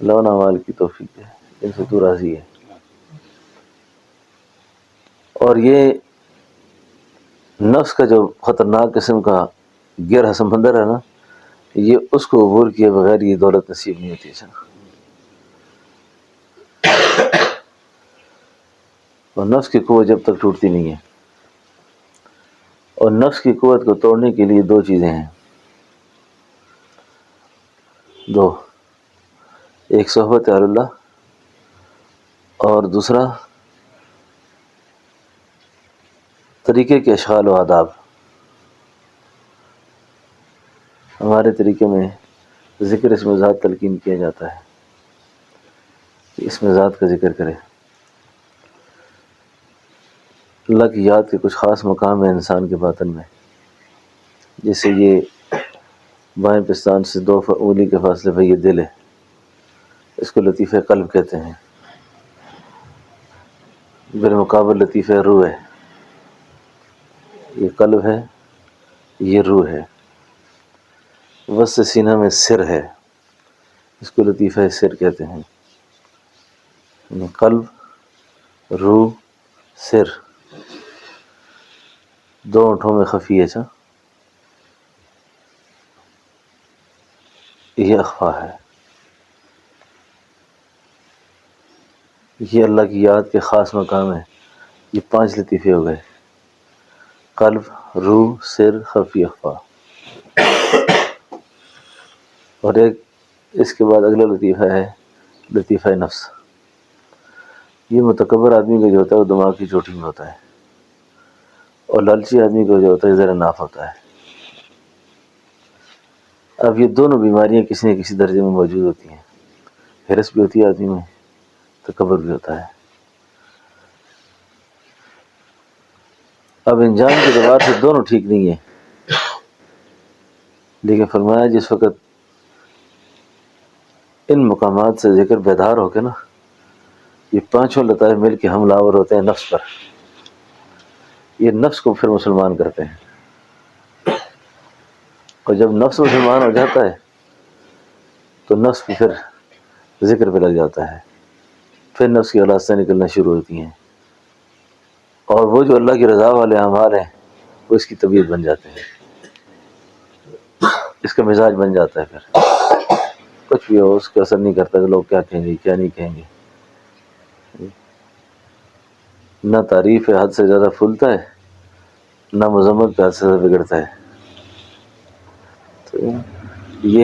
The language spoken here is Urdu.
لون اعمال کی توفیق ہے جن سے تو راضی ہے. اور یہ نفس کا جو خطرناک قسم کا گہرا سمندر ہے نا، یہ اس کو عبور کیے بغیر یہ دولت نصیب نہیں ہوتی ہے. اور نفس کی قوت جب تک ٹوٹتی نہیں ہے، اور نفس کی قوت کو توڑنے کے لیے دو چیزیں ہیں، دو، ایک صحبت اللہ، اور دوسرا طریقے کے اشغال و آداب. ہمارے طریقے میں ذکر اسم ذات تلقین کیا جاتا ہے کہ اسم ذات کا ذکر کرے. اللہ کی یاد کے کچھ خاص مقام ہیں انسان کے باطن میں، جیسے یہ بائیں پستان سے 2 انگلی کے فاصلے پہ یہ دل ہے، اس کو لطیفہ قلب کہتے ہیں. بالمقابل لطیفہ روح ہے. یہ قلب ہے، یہ روح ہے. وسط سینہ میں سر ہے، اس کو لطیفہ سر کہتے ہیں. یعنی قلب، روح، سر، 2 ہونٹوں میں خفی ہے. یہ اخفا ہے. یہ اللہ کی یاد کے خاص مقام ہے. یہ 5 لطیفے ہو گئے: قلب، روح، سر، خفی، اخفا. اور ایک اس کے بعد اگلا لطیفہ ہے لطیفہ نفس. یہ متکبر آدمی کا جو ہوتا ہے وہ دماغ کی چوٹی میں ہوتا ہے، اور لالچی آدمی کو جو ہوتا ہے ذرا ناف ہوتا ہے. اب یہ دونوں بیماریاں کسی نہ کسی درجے میں موجود ہوتی ہیں. حرص بھی ہوتی ہے آدمی میں، تکبر بھی ہوتا ہے. اب انجام کے اعتبار سے دونوں ٹھیک نہیں ہیں، لیکن فرمایا جس وقت ان مقامات سے ذکر بیدار ہو کے نا، یہ 5 لطائف مل کے حملہ آور ہوتے ہیں نفس پر. یہ نفس کو پھر مسلمان کرتے ہیں، اور جب نفس مسلمان ہو جاتا ہے تو نفس بھی پھر ذکر پہ لگ جاتا ہے. پھر نفس کی اولادیں نکلنا شروع ہوتی ہیں، اور وہ جو اللہ کی رضا والے اعمال ہیں وہ اس کی طبیعت بن جاتے ہیں، اس کا مزاج بن جاتا ہے. پھر کچھ بھی ہو اس کا اثر نہیں کرتا کہ لوگ کیا کہیں گے کیا نہیں کہیں گے. نہ تعریف حد سے زیادہ پھولتا ہے، نہ مذمت حد سے زیادہ بگڑتا ہے. تو یہ